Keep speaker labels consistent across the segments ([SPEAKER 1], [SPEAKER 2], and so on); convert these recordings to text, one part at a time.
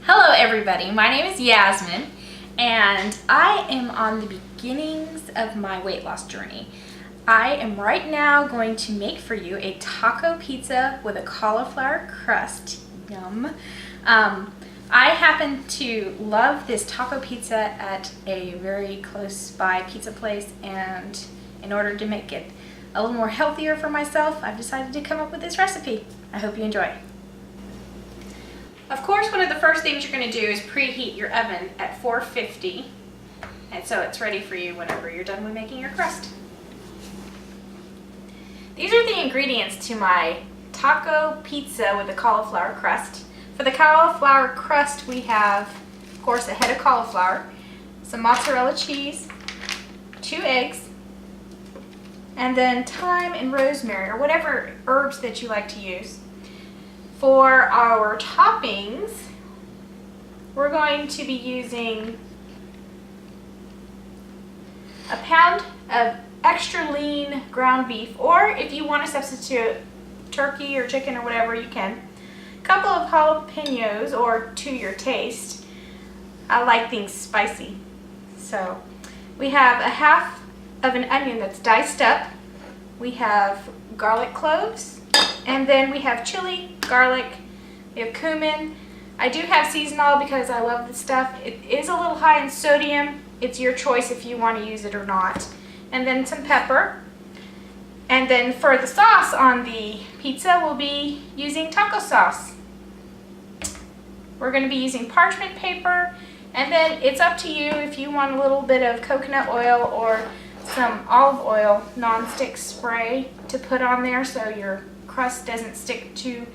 [SPEAKER 1] Hello everybody, my name is Yasmin and I am on the beginnings of my weight loss journey. I am right now going to make for you a taco pizza with a cauliflower crust. Yum. I happen to love this taco pizza at a very close by pizza place, and in order to make it a little more healthier for myself, I've decided to come up with this recipe. I hope you enjoy. Of course, one of the first things you're going to do is preheat your oven at 450, and so it's ready for you whenever you're done with making your crust. These are the ingredients to my taco pizza with a cauliflower crust. For the cauliflower crust, we have, of course, a head of cauliflower, some mozzarella cheese, 2 eggs, and then thyme and rosemary, or whatever herbs that you like to use. For our toppings, we're going to be using a pound of extra lean ground beef, or if you want to substitute turkey or chicken or whatever, you can. A couple of jalapeños, or to your taste. I like things spicy. So we have a half of an onion that's diced up. We have garlic cloves. And then we have chili, garlic, we have cumin. I do have seasonal because I love this stuff. It is a little high in sodium. It's your choice if you want to use it or not. And then some pepper. And then for the sauce on the pizza, we'll be using taco sauce. We're going to be using parchment paper. And then it's up to you if you want a little bit of coconut oil or some olive oil non-stick spray to put on there so your crust doesn't stick to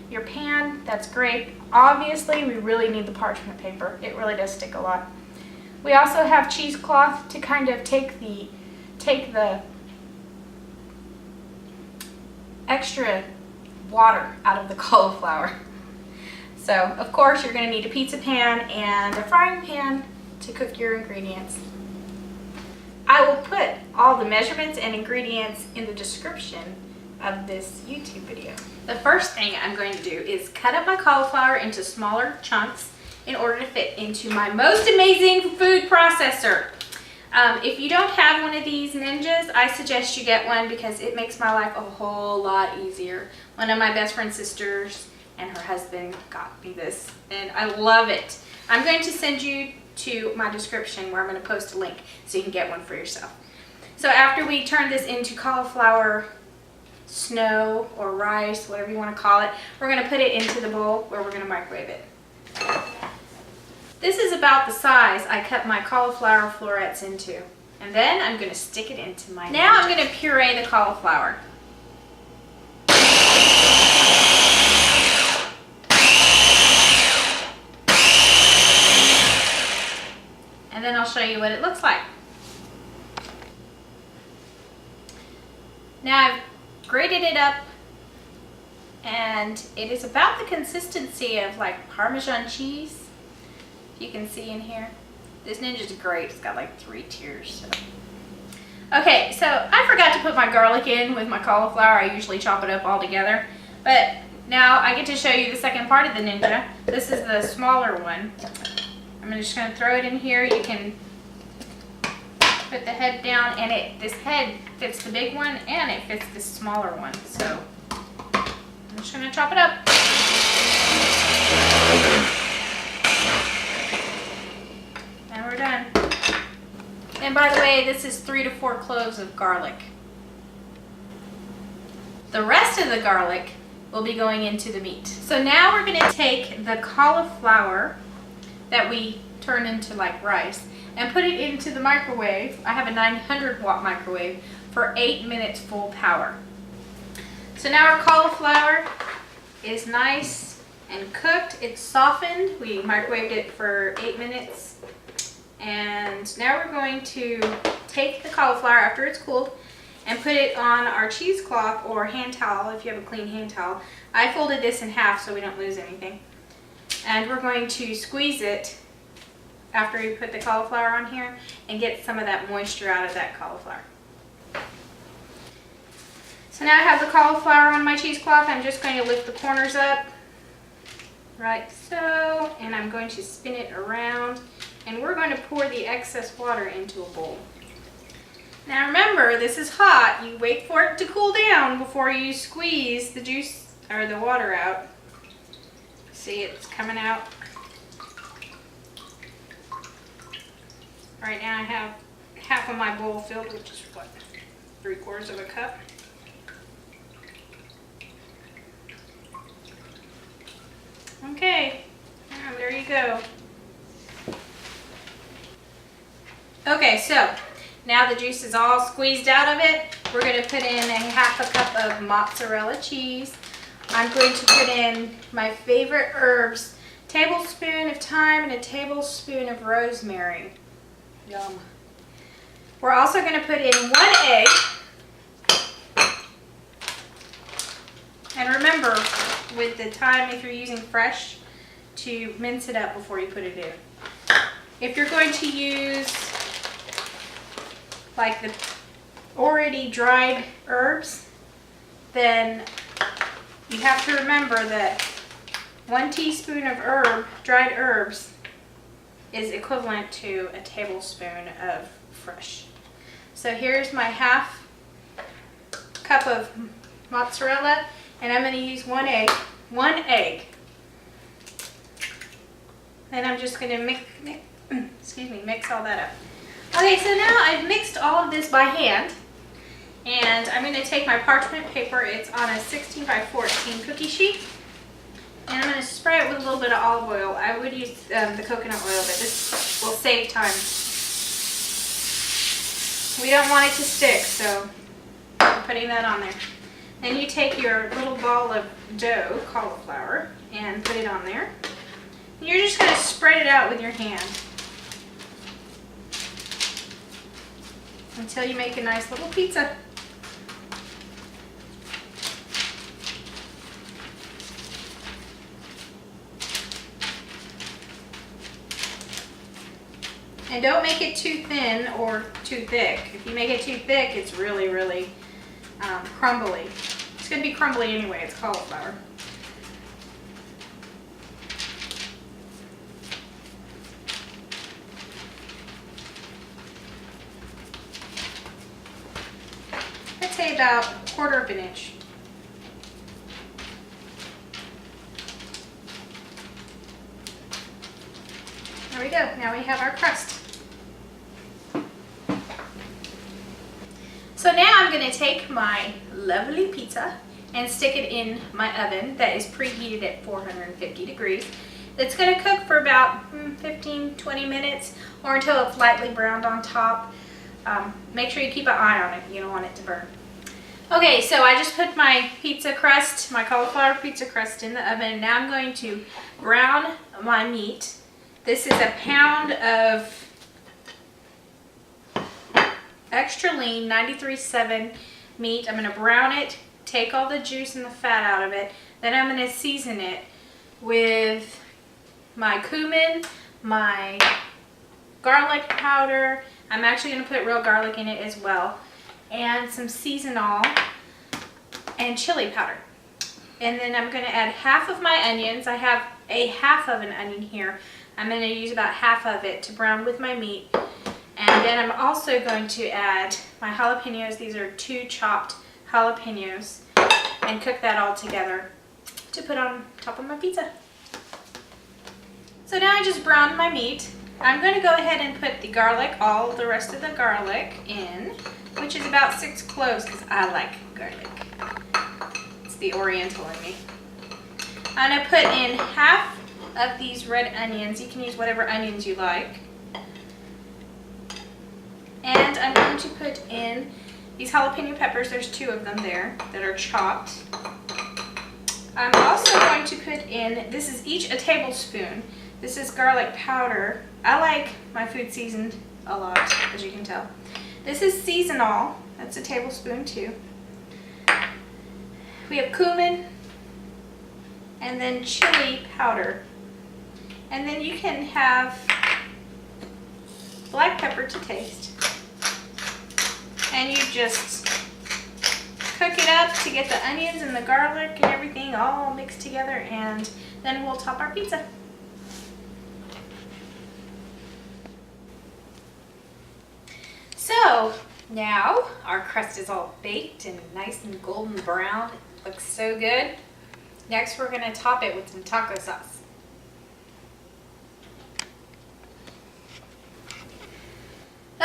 [SPEAKER 1] your pan. That's great. Obviously, we really need the parchment paper. It really does stick a lot. We also have cheesecloth to kind of take the extra water out of the cauliflower. So, of course, you're going to need a pizza pan and a frying pan to cook your ingredients. I will put all the measurements and ingredients in the description of this YouTube video. The first thing I'm going to do is cut up my cauliflower into smaller chunks in order to fit into my most amazing food processor. If you don't have one of these ninjas, I suggest you get one because it makes my life a whole lot easier. One of my best friend's sisters and her husband got me this, and I love it. I'm going to send you to my description where I'm going to post a link so you can get one for yourself. So after we turn this into cauliflower snow or rice, whatever you want to call it, we're going to put it into the bowl where we're going to microwave it. This is about the size I cut my cauliflower florets into. And then I'm going to stick it into my... Now I'm going to puree the cauliflower. And then I'll show you what it looks like. Now I've grated it up, and it is about the consistency of like Parmesan cheese. If you can see in here. This Ninja's great. It's got like 3 tiers. So. Okay, so I forgot to put my garlic in with my cauliflower. I usually chop it up all together. But now I get to show you the second part of the Ninja. This is the smaller one. I'm just going to throw it in here. You can put the head down, and this head fits the big one and it fits the smaller one. So I'm just going to chop it up. And we're done. And by the way, this is 3 to 4 cloves of garlic. The rest of the garlic will be going into the meat. So now we're going to take the cauliflower that we turn into like rice and put it into the microwave. I have a 900-watt microwave for 8 minutes full power. So now our cauliflower is nice and cooked. It's softened. We microwaved it for 8 minutes. And now we're going to take the cauliflower after it's cooled and put it on our cheesecloth or hand towel if you have a clean hand towel. I folded this in half so we don't lose anything. And we're going to squeeze it after we put the cauliflower on here and get some of that moisture out of that cauliflower. So now I have the cauliflower on my cheesecloth. I'm just going to lift the corners up right so, and I'm going to spin it around, and we're going to pour the excess water into a bowl. Now remember, this is hot. You wait for it to cool down before you squeeze the juice or the water out. See, it's coming out. Right now I have half of my bowl filled, which is what, 3/4 of a cup. Okay, there you go. Okay, so now the juice is all squeezed out of it. We're going to put in a 1/2 cup of mozzarella cheese. I'm going to put in my favorite herbs, tablespoon of thyme and a tablespoon of rosemary. Yum. We're also going to put in 1 egg. And remember, with the thyme, if you're using fresh, to mince it up before you put it in. If you're going to use like the already dried herbs, then you have to remember that 1 teaspoon of dried herbs is equivalent to a tablespoon of fresh. So here's my 1/2 cup of mozzarella, and I'm going to use 1 egg. 1 egg. And I'm just going to mix all that up. Okay, so now I've mixed all of this by hand, and I'm going to take my parchment paper. It's on a 16 by 14 cookie sheet, and I'm going to spray it with a little bit of olive oil. I would use the coconut oil, but this will save time. We don't want it to stick, so I'm putting that on there. Then you take your little ball of dough, cauliflower, and put it on there. And you're just going to spread it out with your hand until you make a nice little pizza. And don't make it too thin or too thick. If you make it too thick, it's really, really crumbly. It's going to be crumbly anyway, it's cauliflower. I'd say about 1/4 of an inch. There we go. Now we have our crust. So now I'm going to take my lovely pizza and stick it in my oven that is preheated at 450 degrees. It's going to cook for about 15-20 minutes or until it's lightly browned on top. Make sure you keep an eye on it. You don't want it to burn. Okay, so I just put my pizza crust, my cauliflower pizza crust in the oven. Now I'm going to brown my meat. This is a pound of extra lean 93.7 meat. I'm going to brown it, take all the juice and the fat out of it. Then I'm going to season it with my cumin, my garlic powder. I'm actually going to put real garlic in it as well, and some seasonal and chili powder. And then I'm going to add 1/2 of my onions. I have a 1/2 of an onion here. I'm going to use about 1/2 of it to brown with my meat. And then I'm also going to add my jalapenos. These are 2 chopped jalapenos, and cook that all together to put on top of my pizza. So now I just browned my meat. I'm going to go ahead and put the garlic, all the rest of the garlic in, which is about 6 cloves because I like garlic. It's the Oriental in me. I'm going to put in 1/2 of these red onions. You can use whatever onions you like. And I'm going to put in these jalapeno peppers. There's 2 of them there that are chopped. I'm also going to put in, this is each a tablespoon. This is garlic powder. I like my food seasoned a lot, as you can tell. This is seasonal. That's a tablespoon too. We have cumin, and then chili powder. And then you can have black pepper to taste. And you just cook it up to get the onions and the garlic and everything all mixed together, and then we'll top our pizza. So now our crust is all baked and nice and golden brown. It looks so good. Next we're going to top it with some taco sauce.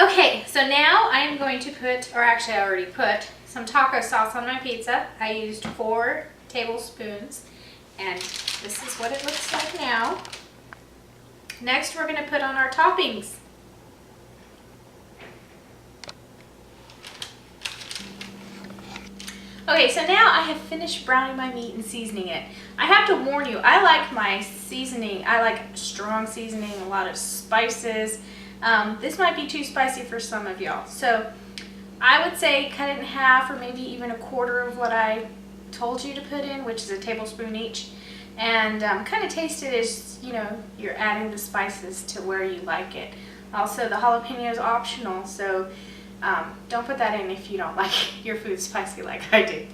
[SPEAKER 1] Okay, so now I am going to put, or actually I already put, some taco sauce on my pizza. I used 4 tablespoons, and this is what it looks like now. Next we're going to put on our toppings. Okay, so now I have finished browning my meat and seasoning it. I have to warn you, I like my seasoning, I like strong seasoning, a lot of spices. This might be too spicy for some of y'all. So I would say cut it in half, or maybe even 1/4 of what I told you to put in, which is a tablespoon each. And kind of taste it as, you know, you're adding the spices to where you like it. Also, the jalapeno is optional, so don't put that in if you don't like your food spicy like I do.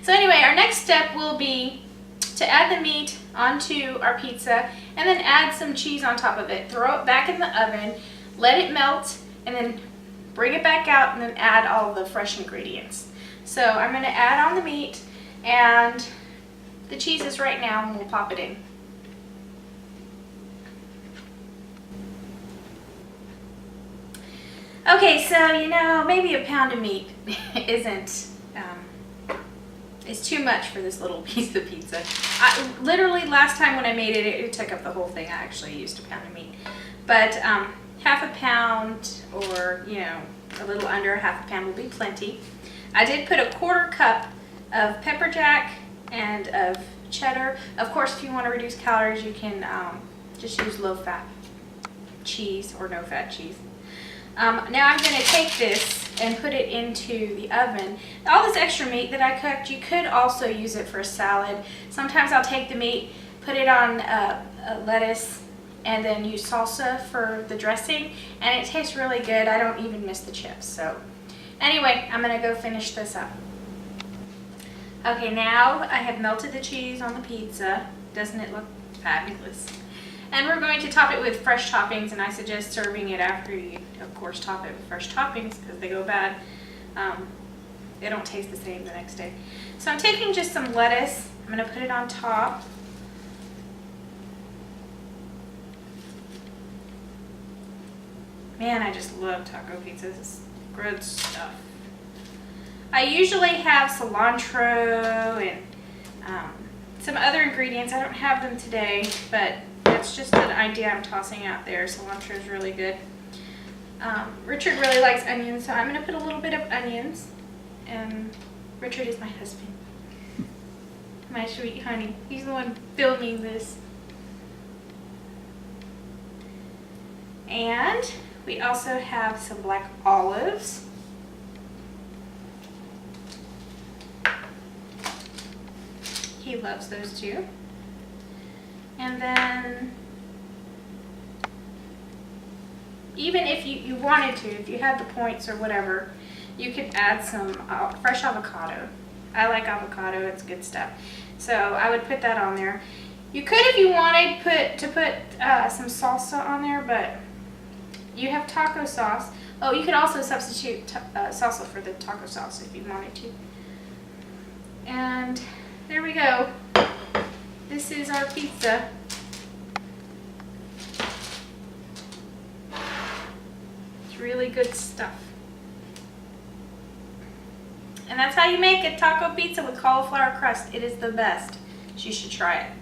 [SPEAKER 1] So anyway, our next step will be to add the meat onto our pizza and then add some cheese on top of it. Throw it back in the oven, let it melt, and then bring it back out and then add all the fresh ingredients. So I'm going to add on the meat, and the cheese is right now, and we'll pop it in. Okay, so you know, maybe a pound of meat isn't, it's too much for this little piece of pizza. Literally last time when I made it, it took up the whole thing. I actually used a pound of meat. But half a pound, or you know, a little under half a pound will be plenty. I did put 1/4 cup of pepper jack and of cheddar. Of course, if you want to reduce calories, you can just use low-fat cheese or no-fat cheese. Now I'm going to take this and put it into the oven. All this extra meat that I cooked, you could also use it for a salad. Sometimes I'll take the meat, put it on a lettuce, and then use salsa for the dressing, and it tastes really good. I don't even miss the chips. So anyway, I'm going to go finish this up. Okay, now I have melted the cheese on the pizza. Doesn't it look fabulous? And we're going to top it with fresh toppings, and I suggest serving it after you, of course, top it with fresh toppings because they go bad. They don't taste the same the next day. So I'm taking just some lettuce. I'm going to put it on top. Man, I just love taco pizzas. It's good stuff. I usually have cilantro and some other ingredients. I don't have them today, but that's just an idea I'm tossing out there. Cilantro is really good. Richard really likes onions, so I'm going to put a little bit of onions. And Richard is my husband. My sweet honey. He's the one filming this. And we also have some black olives. He loves those too. And then, even if you wanted to, if you had the points or whatever, you could add some fresh avocado. I like avocado, it's good stuff. So I would put that on there. You could, if you wanted, put some salsa on there, but you have taco sauce. Oh, you could also substitute salsa for the taco sauce if you wanted to. And there we go. This is our pizza. It's really good stuff. And that's how you make a taco pizza with cauliflower crust. It is the best. You should try it.